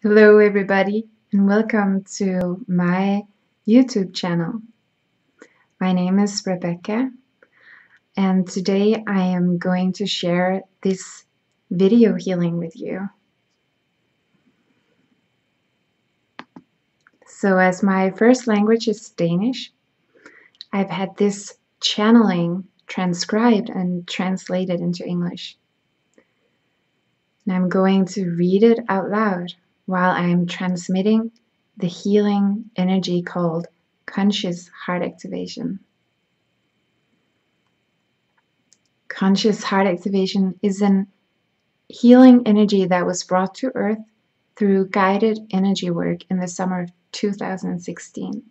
Hello, everybody, and welcome to my YouTube channel. My name is Rebecca, and today I am going to share this video healing with you. So, as my first language is Danish, I've had this channeling transcribed and translated into English. And I'm going to read it out loud while I'm transmitting the healing energy called conscious heart activation. Conscious heart activation is an healing energy that was brought to Earth through guided energy work in the summer of 2016.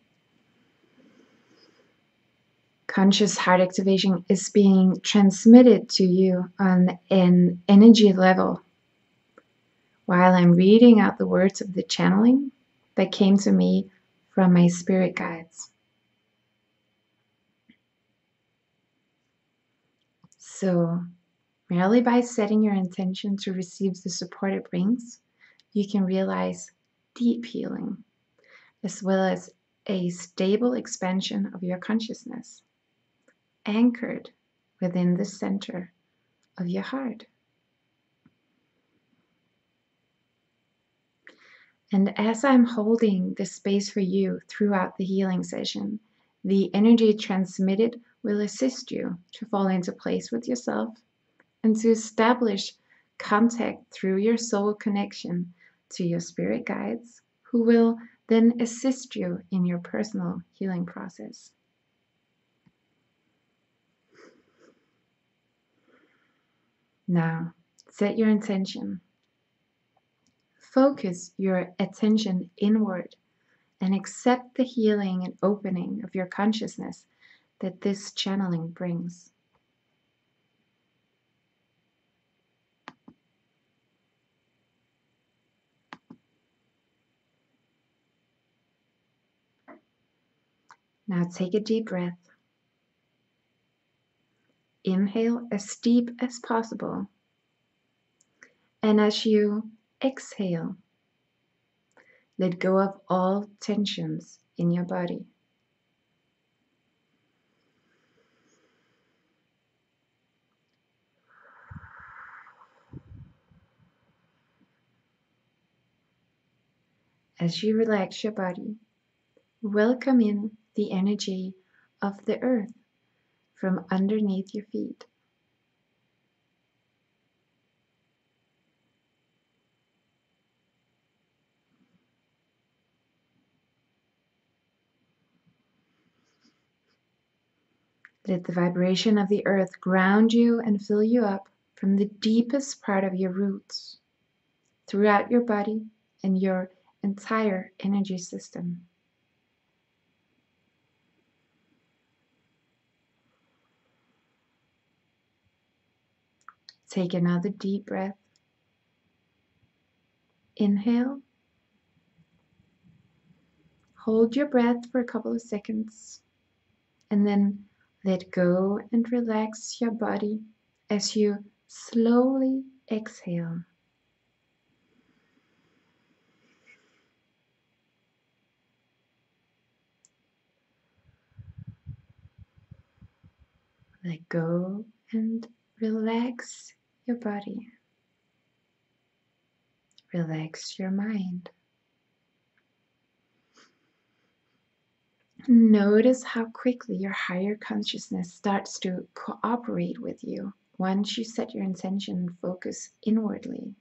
Conscious heart activation is being transmitted to you on an energy level while I'm reading out the words of the channeling that came to me from my spirit guides. So, merely by setting your intention to receive the support it brings, you can realize deep healing, as well as a stable expansion of your consciousness, anchored within the center of your heart. And as I'm holding this space for you throughout the healing session, the energy transmitted will assist you to fall into place with yourself and to establish contact through your soul connection to your spirit guides, who will then assist you in your personal healing process. Now, set your intention. Focus your attention inward and accept the healing and opening of your consciousness that this channeling brings. Now take a deep breath. Inhale as deep as possible. And as you exhale, let go of all tensions in your body. As you relax your body, welcome in the energy of the earth from underneath your feet. Let the vibration of the earth ground you and fill you up from the deepest part of your roots, throughout your body and your entire energy system. Take another deep breath. Inhale. Hold your breath for a couple of seconds, and then let go and relax your body as you slowly exhale. Let go and relax your body. Relax your mind. Notice how quickly your higher consciousness starts to cooperate with you once you set your intention and focus inwardly.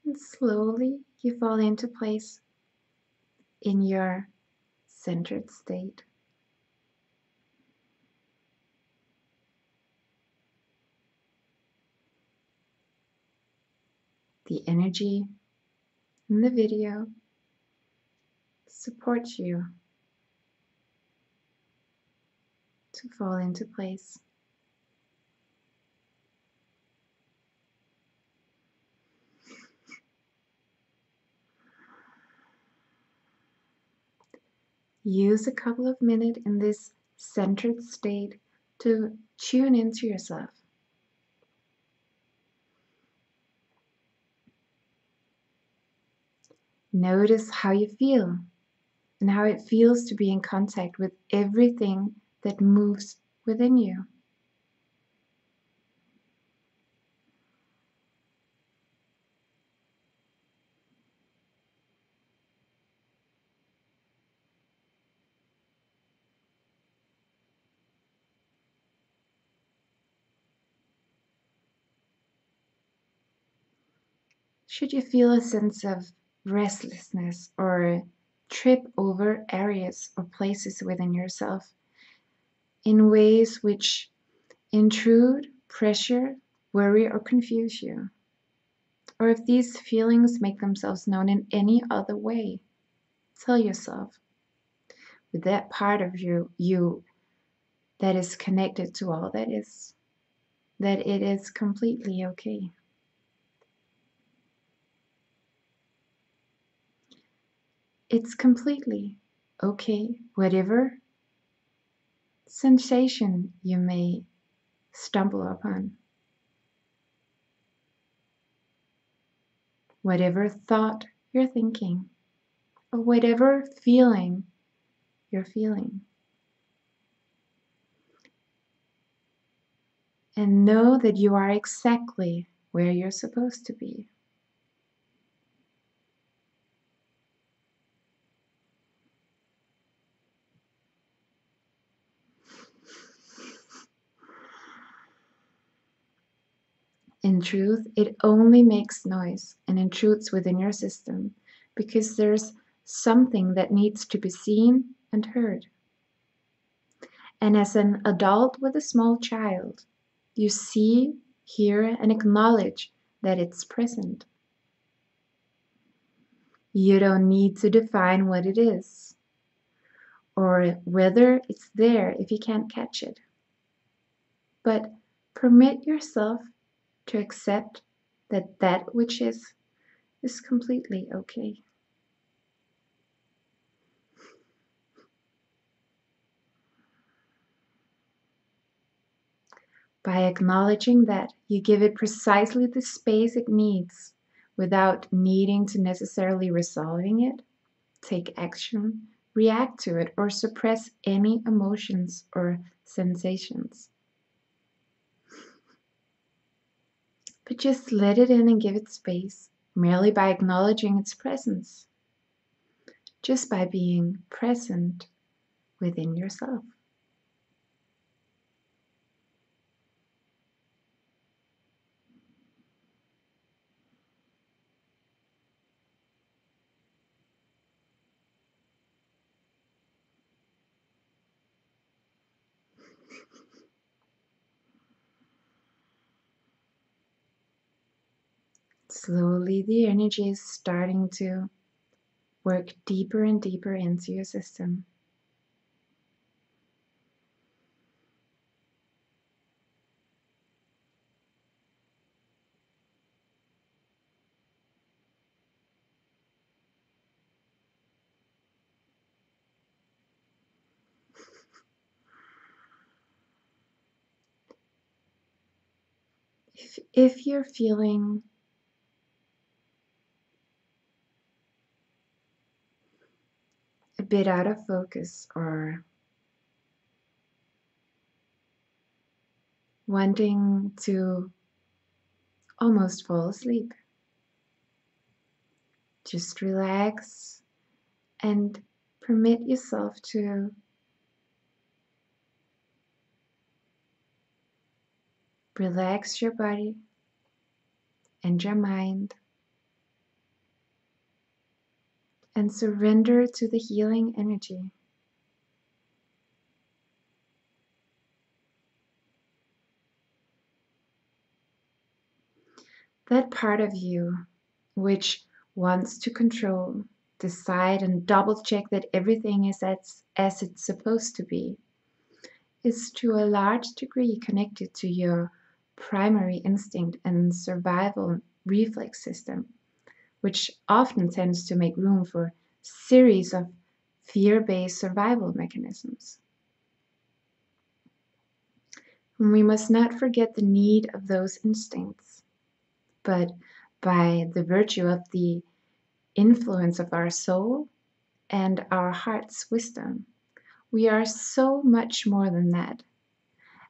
And slowly you fall into place in your centered state. The energy in the video supports you to fall into place. Use a couple of minutes in this centered state to tune into yourself. Notice how you feel and how it feels to be in contact with everything that moves within you. Should you feel a sense of restlessness or trip over areas or places within yourself in ways which intrude, pressure, worry, or confuse you, or if these feelings make themselves known in any other way, tell yourself, with that part of you that is connected to all that is, that it is completely okay. It's completely okay, whatever sensation you may stumble upon, whatever thought you're thinking, or whatever feeling you're feeling. And know that you are exactly where you're supposed to be. In truth, it only makes noise and intrudes within your system because there's something that needs to be seen and heard. And as an adult with a small child, you see, hear, and acknowledge that it's present. You don't need to define what it is or whether it's there if you can't catch it. But permit yourself to accept that that which is completely okay. By acknowledging that, you give it precisely the space it needs without needing to necessarily resolving it, take action, react to it, or suppress any emotions or sensations. But just let it in and give it space, merely by acknowledging its presence, just by being present within yourself. Slowly, the energy is starting to work deeper and deeper into your system. If you're feeling a bit out of focus or wanting to almost fall asleep, just relax and permit yourself to relax your body and your mind and surrender to the healing energy. That part of you which wants to control, decide, and double check that everything is as it's supposed to be is to a large degree connected to your primary instinct and survival reflex system, which often tends to make room for series of fear-based survival mechanisms. And we must not forget the need of those instincts, but by the virtue of the influence of our soul and our heart's wisdom, we are so much more than that.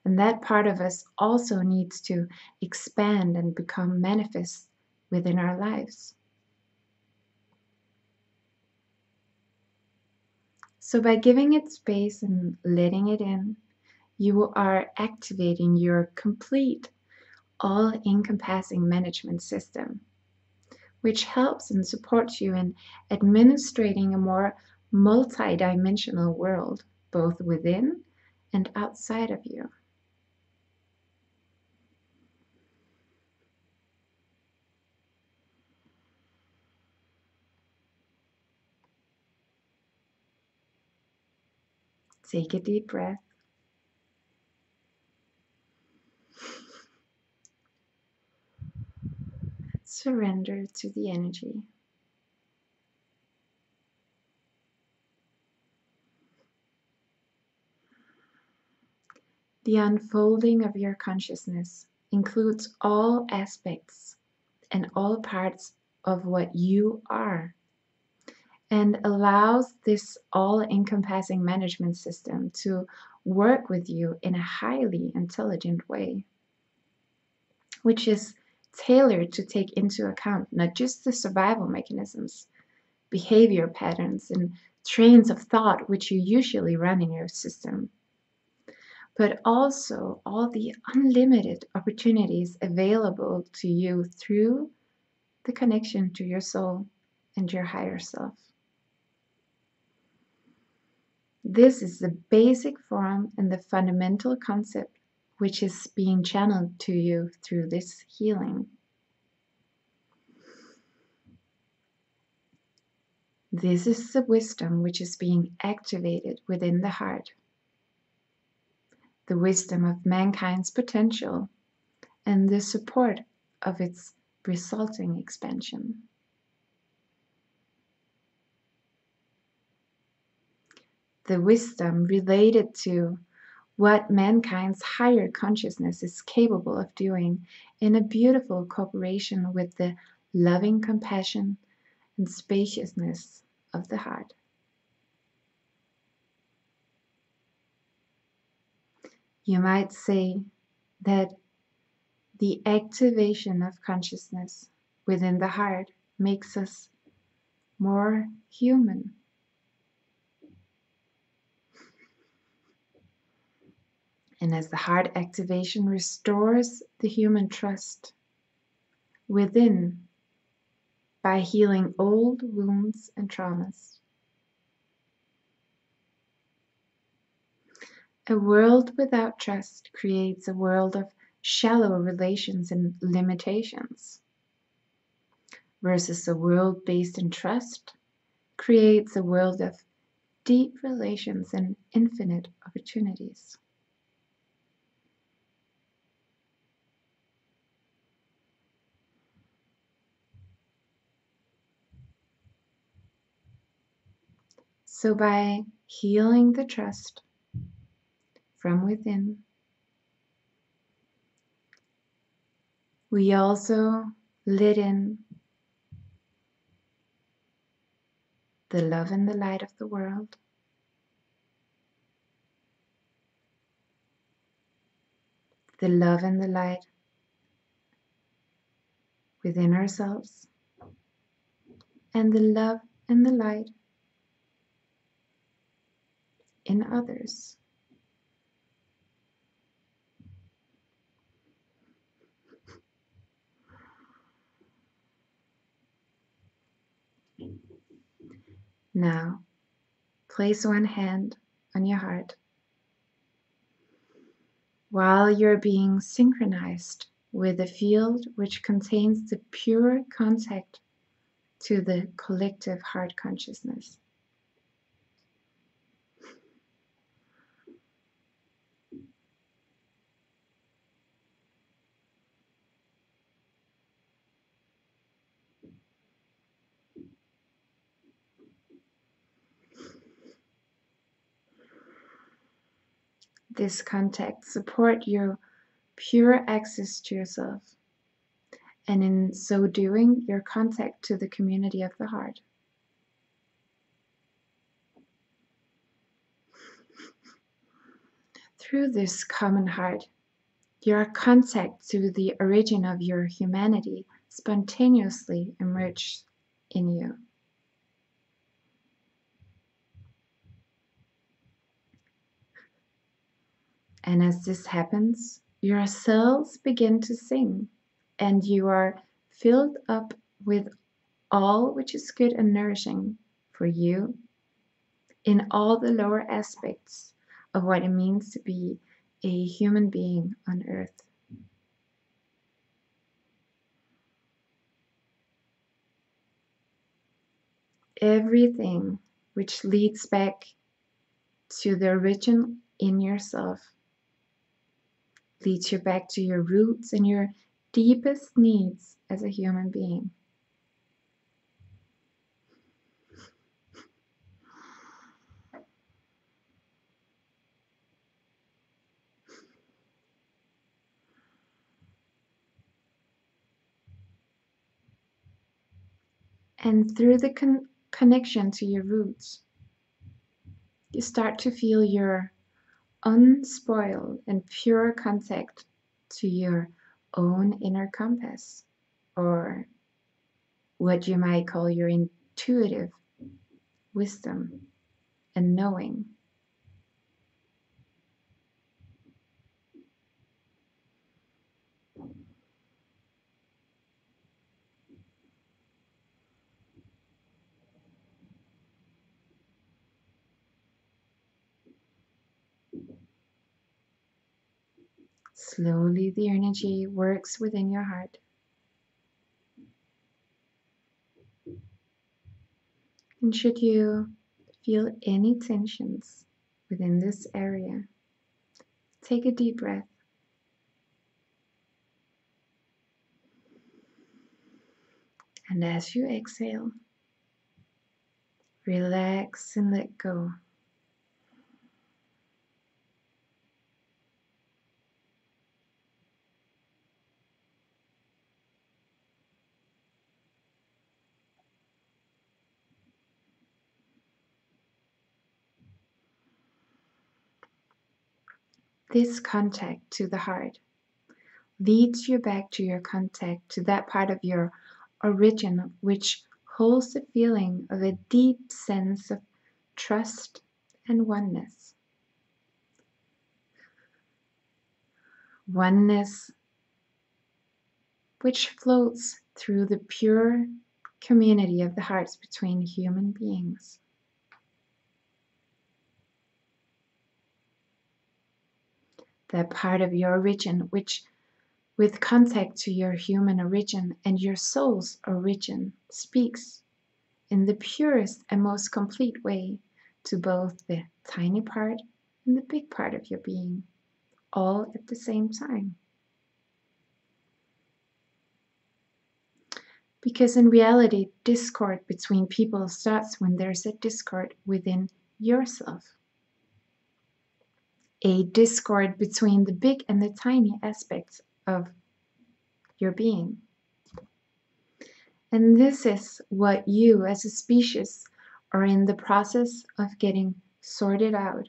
And that part of us also needs to expand and become manifest within our lives. So by giving it space and letting it in, you are activating your complete, all-encompassing management system, which helps and supports you in administrating a more multidimensional world, both within and outside of you. Take a deep breath. Surrender to the energy. The unfolding of your consciousness includes all aspects and all parts of what you are, and allows this all-encompassing management system to work with you in a highly intelligent way, which is tailored to take into account not just the survival mechanisms, behavior patterns, and trains of thought which you usually run in your system, but also all the unlimited opportunities available to you through the connection to your soul and your higher self. This is the basic form and the fundamental concept which is being channeled to you through this healing. This is the wisdom which is being activated within the heart, the wisdom of mankind's potential and the support of its resulting expansion. The wisdom related to what mankind's higher consciousness is capable of doing in a beautiful cooperation with the loving compassion and spaciousness of the heart. You might say that the activation of consciousness within the heart makes us more human. And as the heart activation restores the human trust within by healing old wounds and traumas. A world without trust creates a world of shallow relations and limitations, versus a world based in trust creates a world of deep relations and infinite opportunities. So by healing the trust from within, we also let in the love and the light of the world, the love and the light within ourselves, and the love and the light in others. Now, place one hand on your heart while you're being synchronized with a field which contains the pure contact to the collective heart consciousness. this contact support your pure access to yourself, and in so doing, your contact to the community of the heart. Through this common heart, your contact to the origin of your humanity spontaneously emerges in you. And as this happens, your cells begin to sing, and you are filled up with all which is good and nourishing for you in all the lower aspects of what it means to be a human being on earth. Everything which leads back to the origin in yourself leads you back to your roots and your deepest needs as a human being. And through the connection to your roots, you start to feel your unspoiled and pure contact to your own inner compass, or what you might call your intuitive wisdom and knowing. Slowly, the energy works within your heart. And should you feel any tensions within this area, take a deep breath. And as you exhale, relax and let go. This contact to the heart leads you back to your contact to that part of your origin which holds the feeling of a deep sense of trust and oneness. Oneness which floats through the pure community of the hearts between human beings. That part of your origin which, with contact to your human origin and your soul's origin, speaks in the purest and most complete way to both the tiny part and the big part of your being, all at the same time. Because in reality, discord between people starts when there's a discord within yourself. A discord between the big and the tiny aspects of your being. And this is what you as a species are in the process of getting sorted out,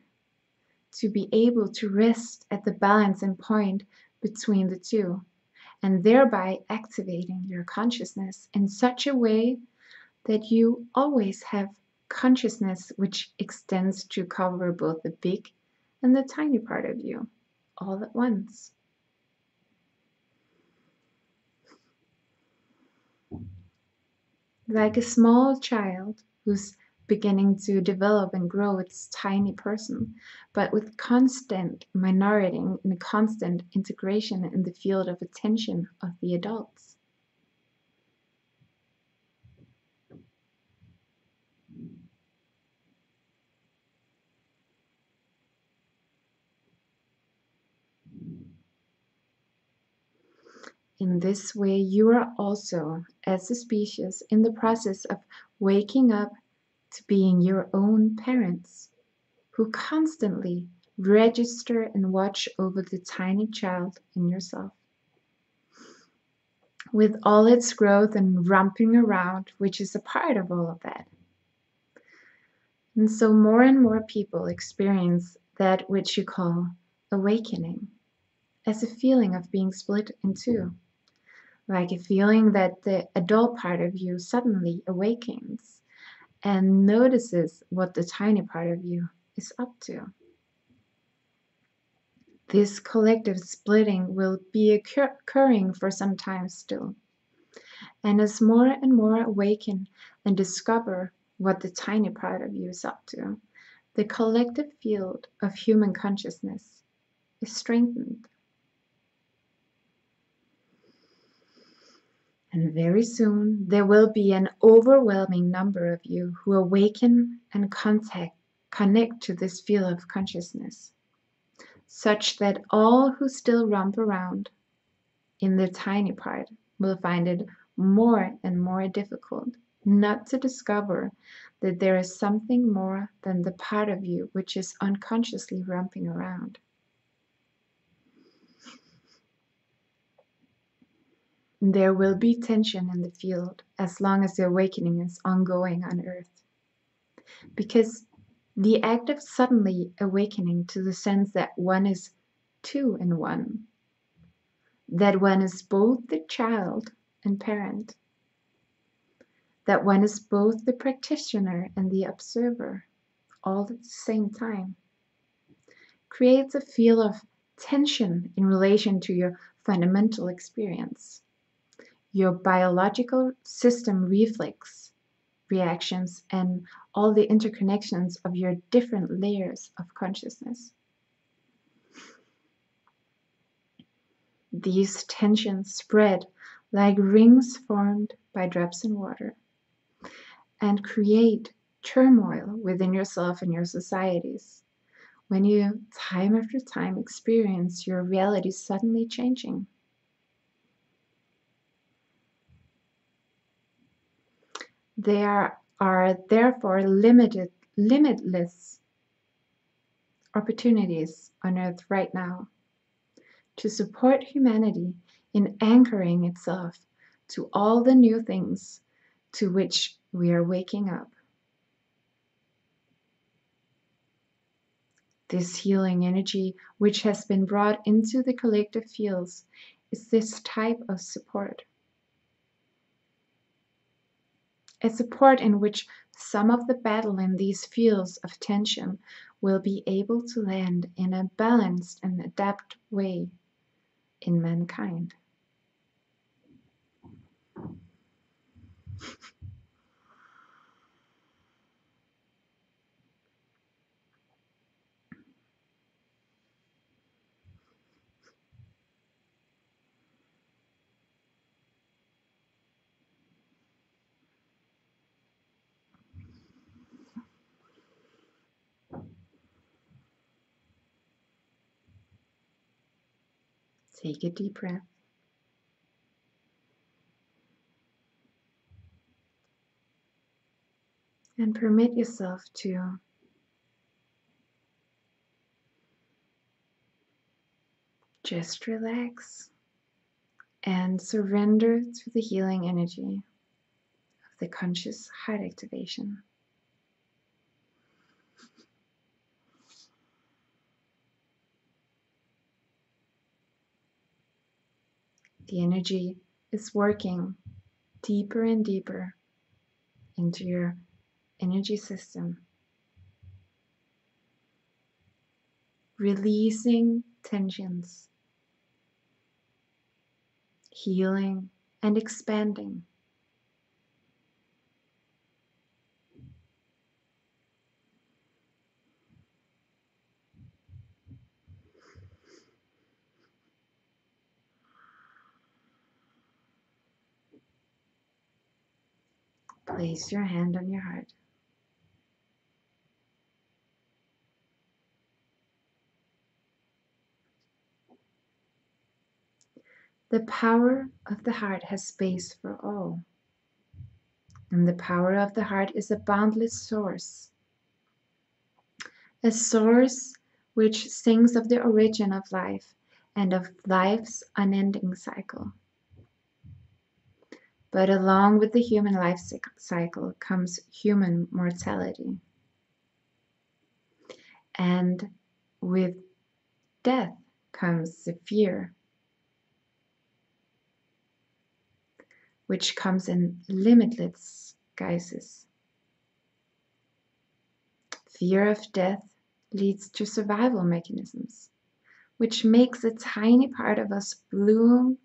to be able to rest at the balancing point between the two, and thereby activating your consciousness in such a way that you always have consciousness which extends to cover both the big and the tiny part of you all at once. Like a small child who's beginning to develop and grow its tiny person, but with constant minority and constant integration in the field of attention of the adults. In this way, you are also, as a species, in the process of waking up to being your own parents, who constantly Register and watch over the tiny child in yourself, with all its growth and romping around, which is a part of all of that. And so more and more people experience that which you call awakening as a feeling of being split in two, like a feeling that the adult part of you suddenly awakens and notices what the tiny part of you is up to. This collective splitting will be occurring for some time still. And as more and more awaken and discover what the tiny part of you is up to, the collective field of human consciousness is strengthened. And very soon there will be an overwhelming number of you who awaken and connect to this field of consciousness, such that all who still romp around in the tiny part will find it more and more difficult not to discover that there is something more than the part of you which is unconsciously romping around. There will be tension in the field as long as the awakening is ongoing on Earth, because the act of suddenly awakening to the sense that one is two in one, that one is both the child and parent, that one is both the practitioner and the observer, all at the same time, creates a feel of tension in relation to your fundamental experience, your biological system reflex reactions, and all the interconnections of your different layers of consciousness. These tensions spread like rings formed by drops in water and create turmoil within yourself and your societies when you, time after time, experience your reality suddenly changing. There are therefore limitless opportunities on Earth right now to support humanity in anchoring itself to all the new things to which we are waking up. This healing energy, which has been brought into the collective fields, is this type of support. A support in which some of the battle in these fields of tension will be able to land in a balanced and adapt way in mankind. Take a deep breath. And permit yourself to just relax and surrender to the healing energy of the conscious heart activation. The energy is working deeper and deeper into your energy system, releasing tensions, healing, and expanding. Place your hand on your heart. The power of the heart has space for all. And the power of the heart is a boundless source. A source which sings of the origin of life and of life's unending cycle. But along with the human life cycle comes human mortality. And with death comes the fear, which comes in limitless guises. Fear of death leads to survival mechanisms, which makes a tiny part of us bloom,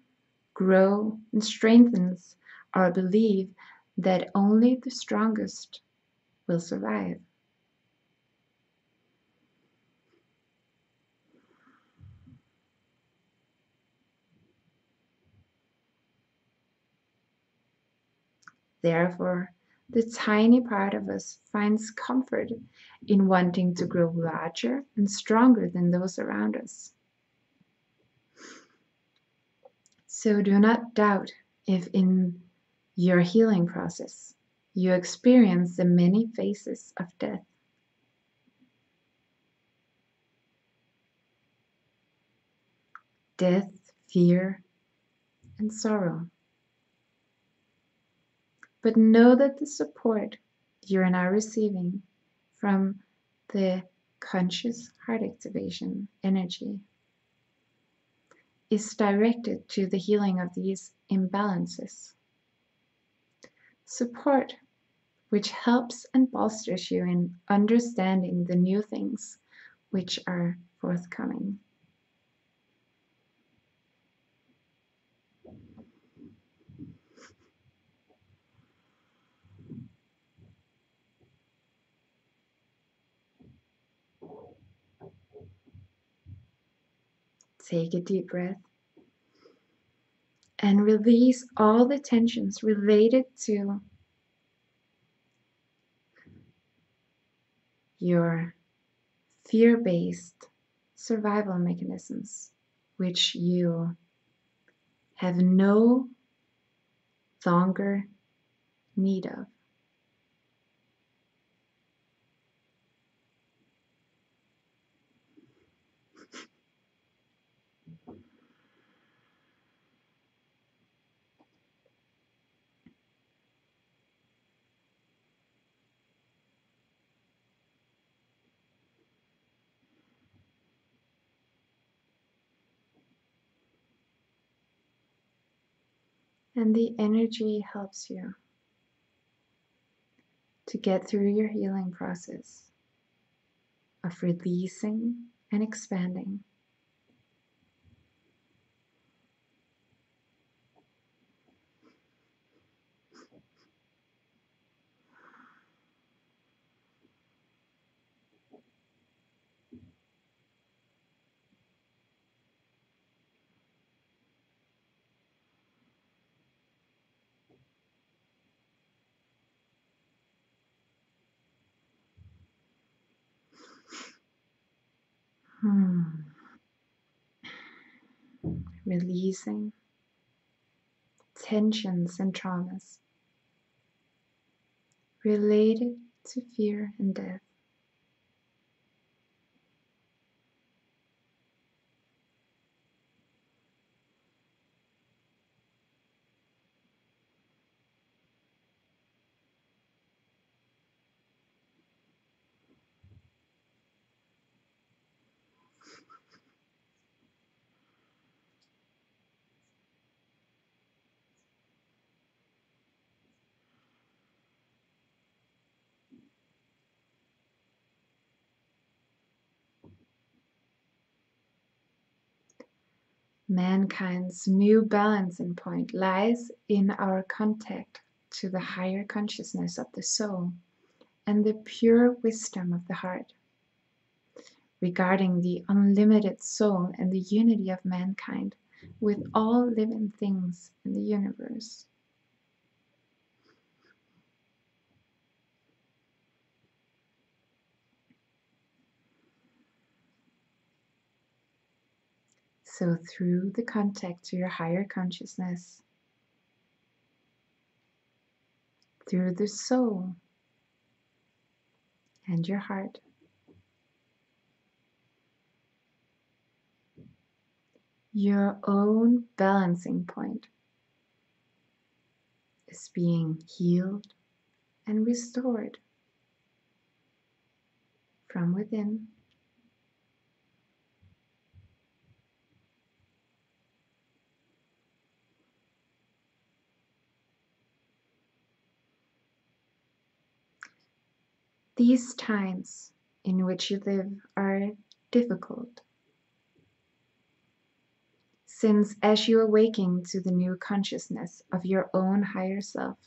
grow, and strengthens our belief that only the strongest will survive. Therefore, the tiny part of us finds comfort in wanting to grow larger and stronger than those around us. So do not doubt if in your healing process you experience the many phases of death. Death, fear, and sorrow. But know that the support you're now receiving from the conscious heart activation energy is directed to the healing of these imbalances. Support which helps and bolsters you in understanding the new things which are forthcoming. Take a deep breath and release all the tensions related to your fear-based survival mechanisms, which you have no longer need of. And the energy helps you to get through your healing process of releasing and expanding. Releasing tensions and traumas related to fear and death. Mankind's new balancing point lies in our contact to the higher consciousness of the soul and the pure wisdom of the heart, regarding the unlimited soul and the unity of mankind with all living things in the universe. So through the contact to your higher consciousness, through the soul and your heart, Your own balancing point is being healed and restored from within. These times in which you live are difficult, since as you awaken to the new consciousness of your own higher self,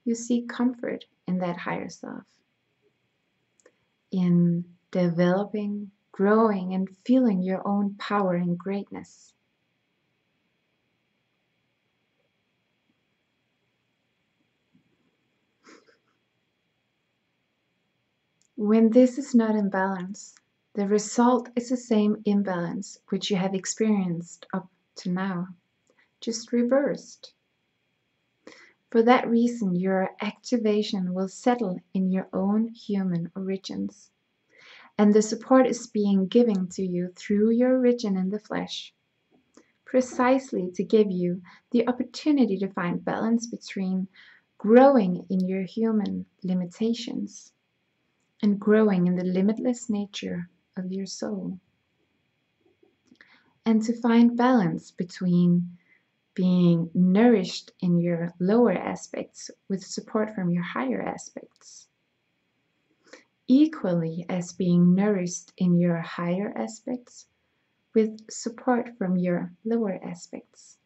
you seek comfort in that higher self, in developing, growing, and feeling your own power and greatness. When this is not in balance, the result is the same imbalance which you have experienced up to now, just reversed. For that reason, your activation will settle in your own human origins, and the support is being given to you through your origin in the flesh, precisely to give you the opportunity to find balance between growing in your human limitations and growing in the limitless nature of your soul, and to find balance between being nourished in your lower aspects with support from your higher aspects, equally as being nourished in your higher aspects with support from your lower aspects.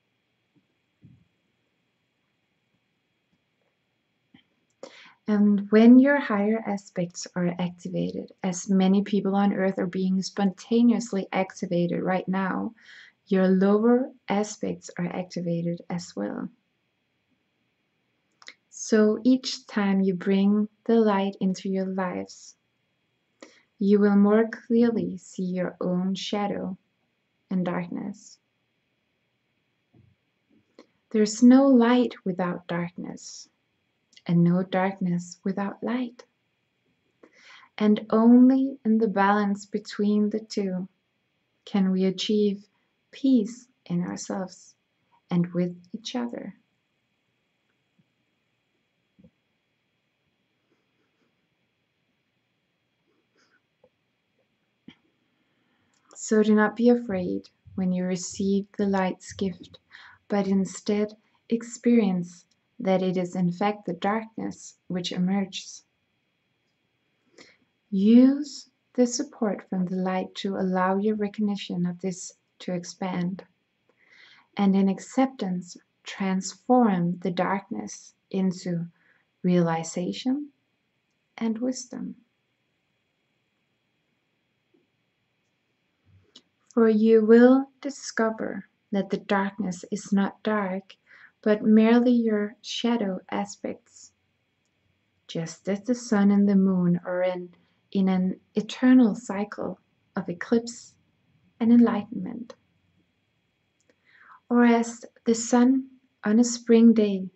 And when your higher aspects are activated, as many people on earth are being spontaneously activated right now, your lower aspects are activated as well. So each time you bring the light into your lives, you will more clearly see your own shadow and darkness. There's no light without darkness, and no darkness without light. And only in the balance between the two can we achieve peace in ourselves and with each other. So do not be afraid when you receive the light's gift, but instead experience that it is in fact the darkness which emerges. Use the support from the light to allow your recognition of this to expand, and in acceptance, transform the darkness into realization and wisdom. For you will discover that the darkness is not dark, but merely your shadow aspects, just as the sun and the moon are in an eternal cycle of eclipse and enlightenment. Or as the sun on a spring day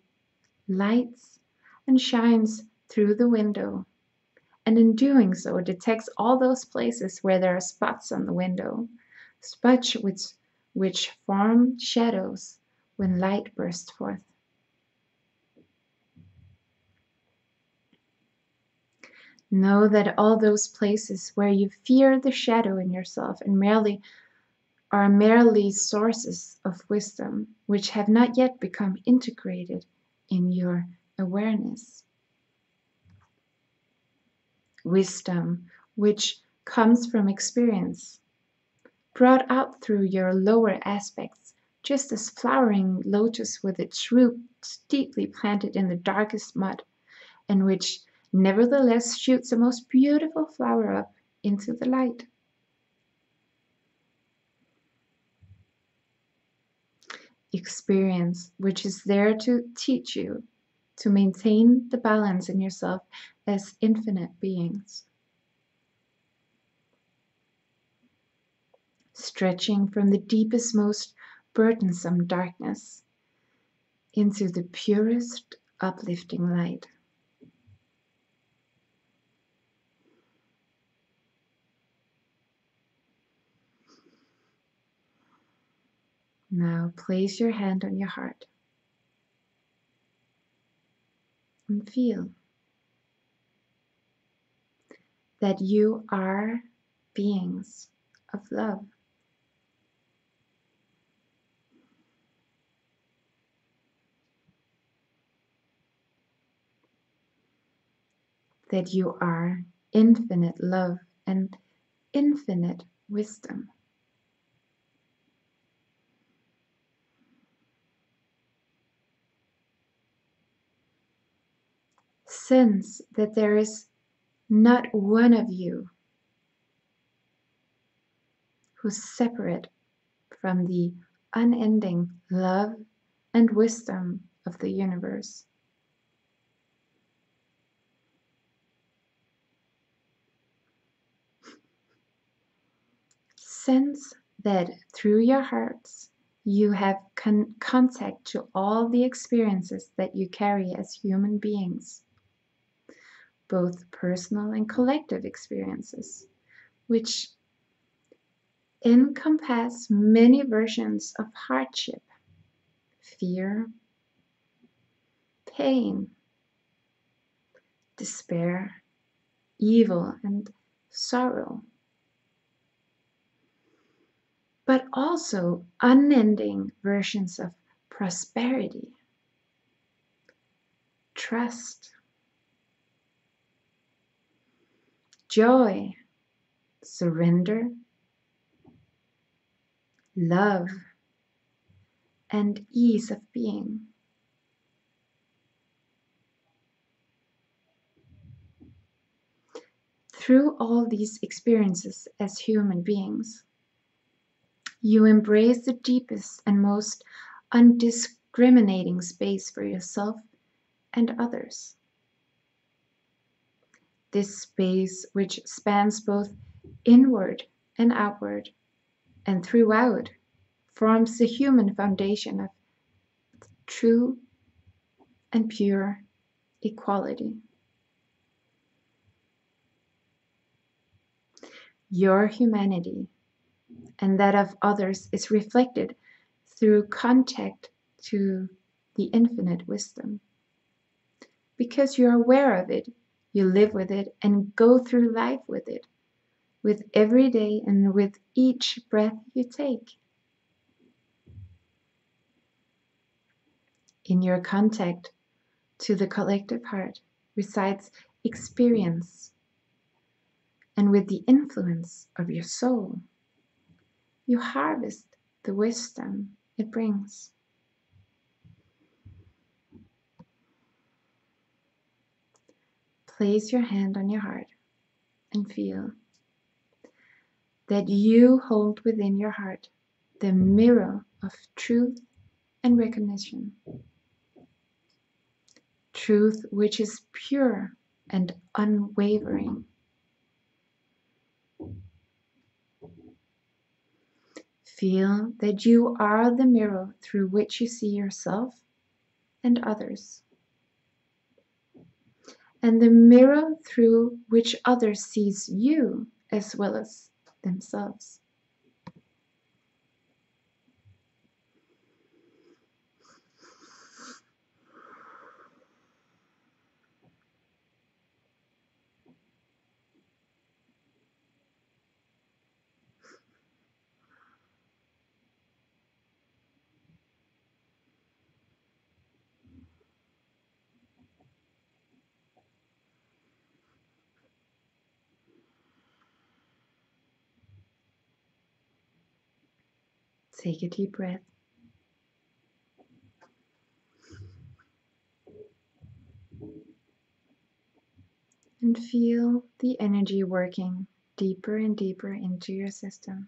lights and shines through the window, and in doing so detects all those places where there are spots on the window, spots which form shadows when light bursts forth. Know that all those places where you fear the shadow in yourself and are merely sources of wisdom which have not yet become integrated in your awareness. Wisdom which comes from experience, brought out through your lower aspects, just as flowering lotus with its roots deeply planted in the darkest mud, and which nevertheless shoots a most beautiful flower up into the light. Experience which is there to teach you to maintain the balance in yourself as infinite beings, stretching from the deepest, most burdensome darkness into the purest, uplifting light. Now place your hand on your heart and feel that you are beings of love. That you are infinite love and infinite wisdom. Sense that there is not one of you who's separate from the unending love and wisdom of the universe. Sense that through your hearts you have contact to all the experiences that you carry as human beings, both personal and collective experiences, which encompass many versions of hardship, fear, pain, despair, evil, and sorrow, but also unending versions of prosperity, trust, joy, surrender, love, and ease of being. Through all these experiences as human beings, you embrace the deepest and most undiscriminating space for yourself and others. This space, which spans both inward and outward and throughout, forms the human foundation of true and pure equality. Your humanity and that of others is reflected through contact to the infinite wisdom. Because you're aware of it, you live with it and go through life with every day and with each breath you take. In your contact to the collective heart resides experience, and with the influence of your soul, you harvest the wisdom it brings. Place your hand on your heart and feel that you hold within your heart the mirror of truth and recognition. Truth which is pure and unwavering. Feel that you are the mirror through which you see yourself and others, and the mirror through which others sees you as well as themselves. Take a deep breath. And feel the energy working deeper and deeper into your system.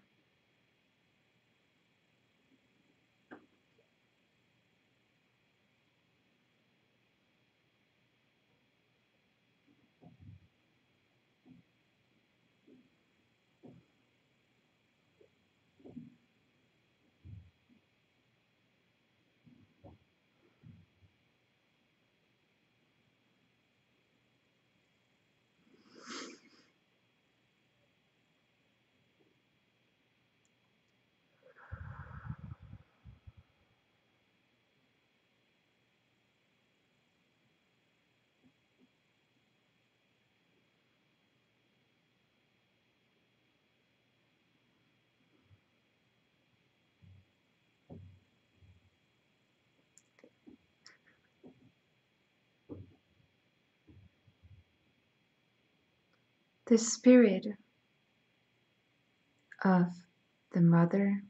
The spirit of the mother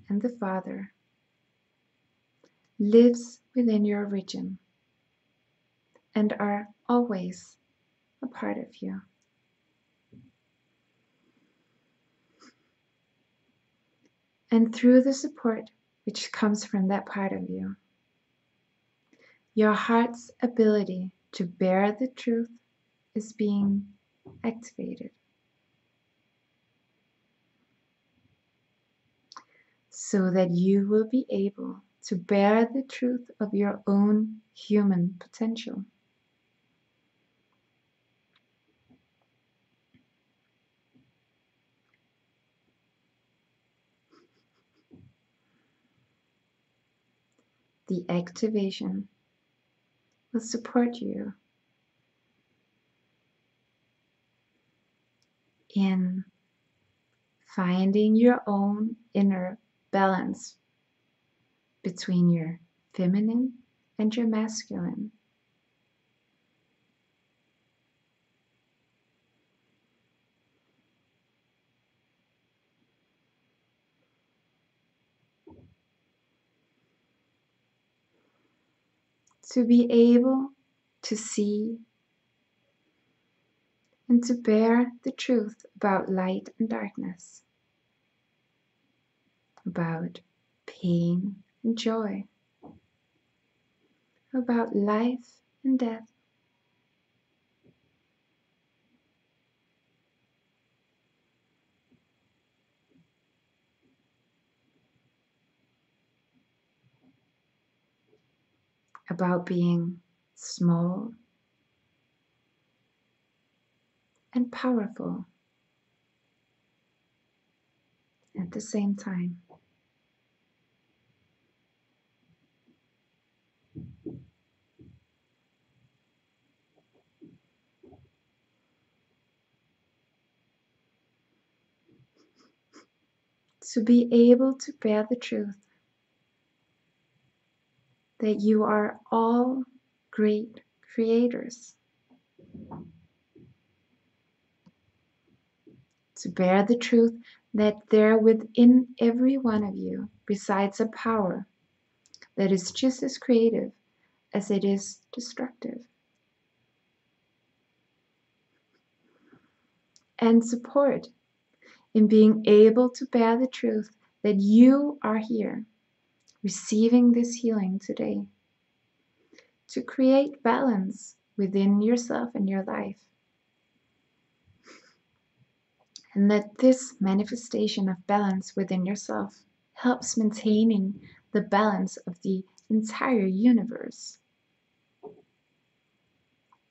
and the father lives within your origin and are always a part of you. And through the support which comes from that part of you, your heart's ability to bear the truth is being activated, so that you will be able to bear the truth of your own human potential. The activation will support you in finding your own inner balance between your feminine and your masculine. To be able to see and to bear the truth about light and darkness, about pain and joy, about life and death, about being small and powerful at the same time. To be able to bear the truth that you are all great creators. To bear the truth that there within every one of you resides a power that is just as creative as it is destructive. And support in being able to bear the truth that you are here receiving this healing today to create balance within yourself and your life. And that this manifestation of balance within yourself helps maintaining the balance of the entire universe.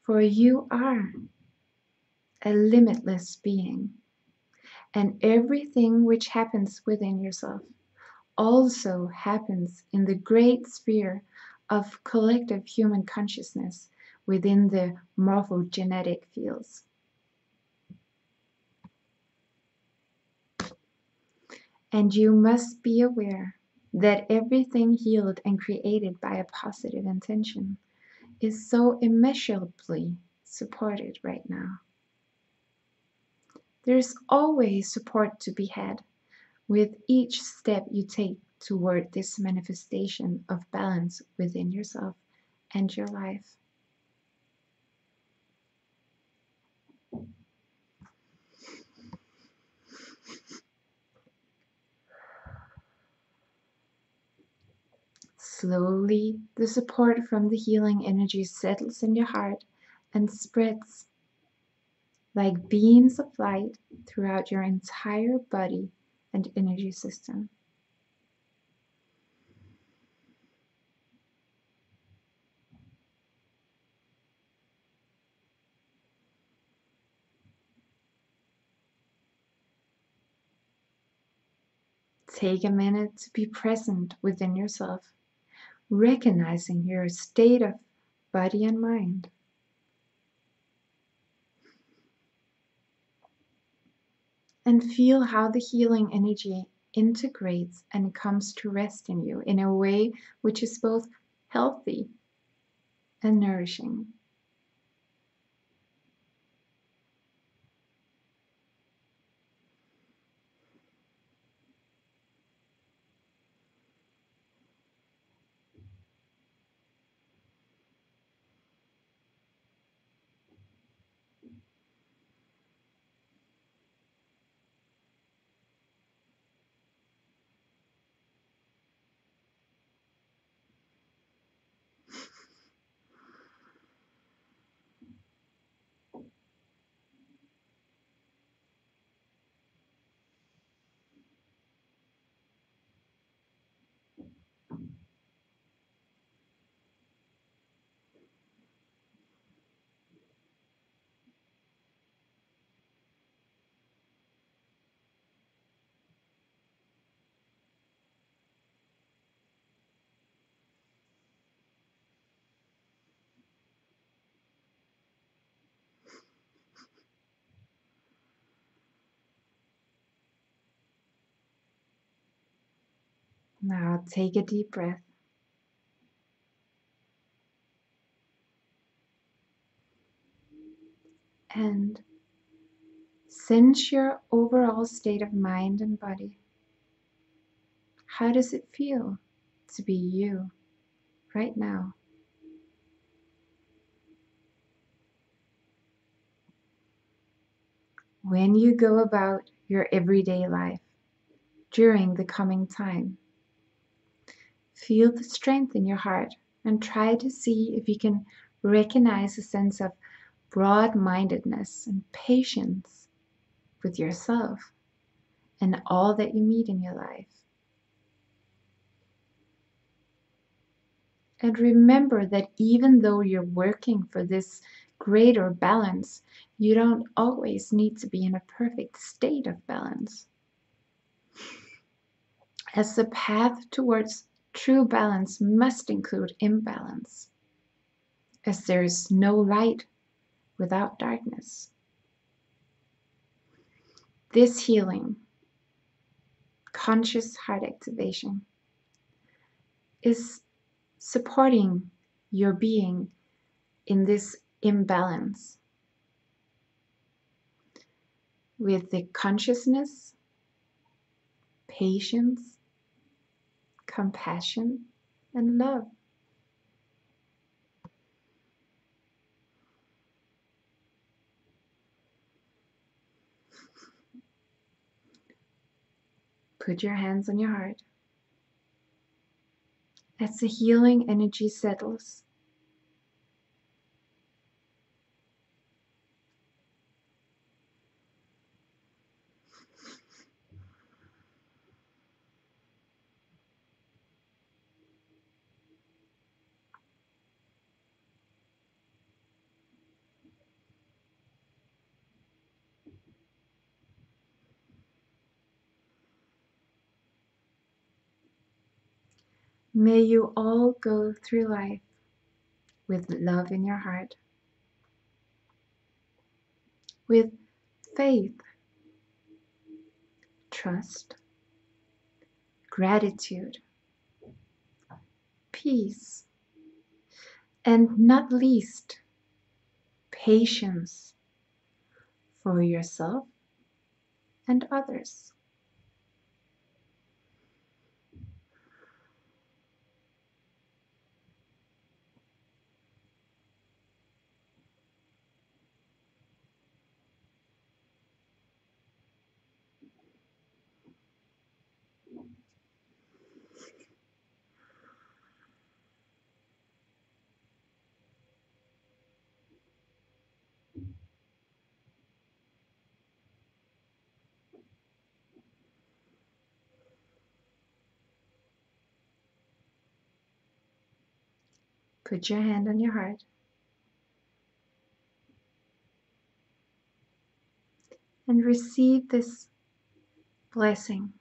For you are a limitless being, and everything which happens within yourself also happens in the great sphere of collective human consciousness within the morphogenetic fields. And you must be aware that everything healed and created by a positive intention is so immeasurably supported right now. There's always support to be had with each step you take toward this manifestation of balance within yourself and your life. Slowly, the support from the healing energy settles in your heart and spreads like beams of light throughout your entire body and energy system. Take a minute to be present within yourself, recognizing your state of body and mind. And feel how the healing energy integrates and comes to rest in you in a way which is both healthy and nourishing. Now take a deep breath. And sense your overall state of mind and body. How does it feel to be you right now? When you go about your everyday life during the coming time, feel the strength in your heart and try to see if you can recognize a sense of broad-mindedness and patience with yourself and all that you meet in your life. And remember that even though you're working for this greater balance, you don't always need to be in a perfect state of balance. As the path towards true balance must include imbalance, as there is no light without darkness. This healing, conscious heart activation, is supporting your being in this imbalance with the consciousness, patience, compassion, and love. Put your hands on your heart. As the healing energy settles, may you all go through life with love in your heart, with faith, trust, gratitude, peace, and not least, patience for yourself and others. Put your hand on your heart and receive this blessing.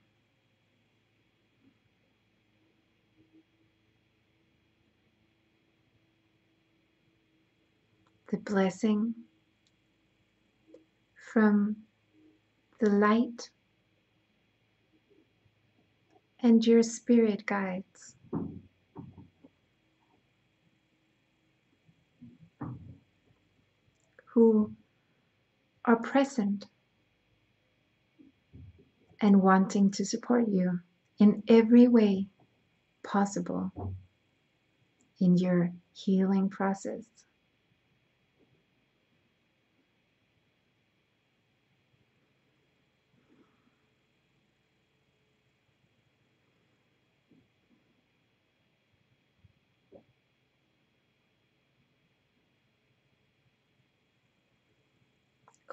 The blessing from the light and your spirit guides who are present and wanting to support you in every way possible in your healing process.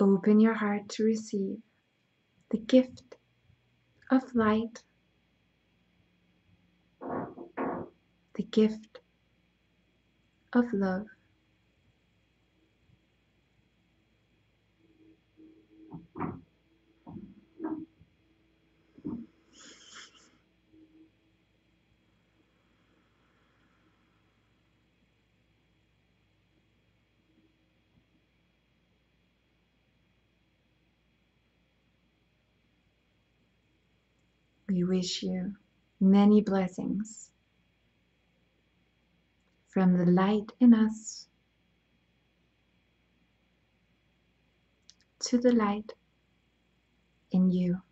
Open your heart to receive the gift of light, the gift of love. We wish you Many blessings from the light in us to the light in you.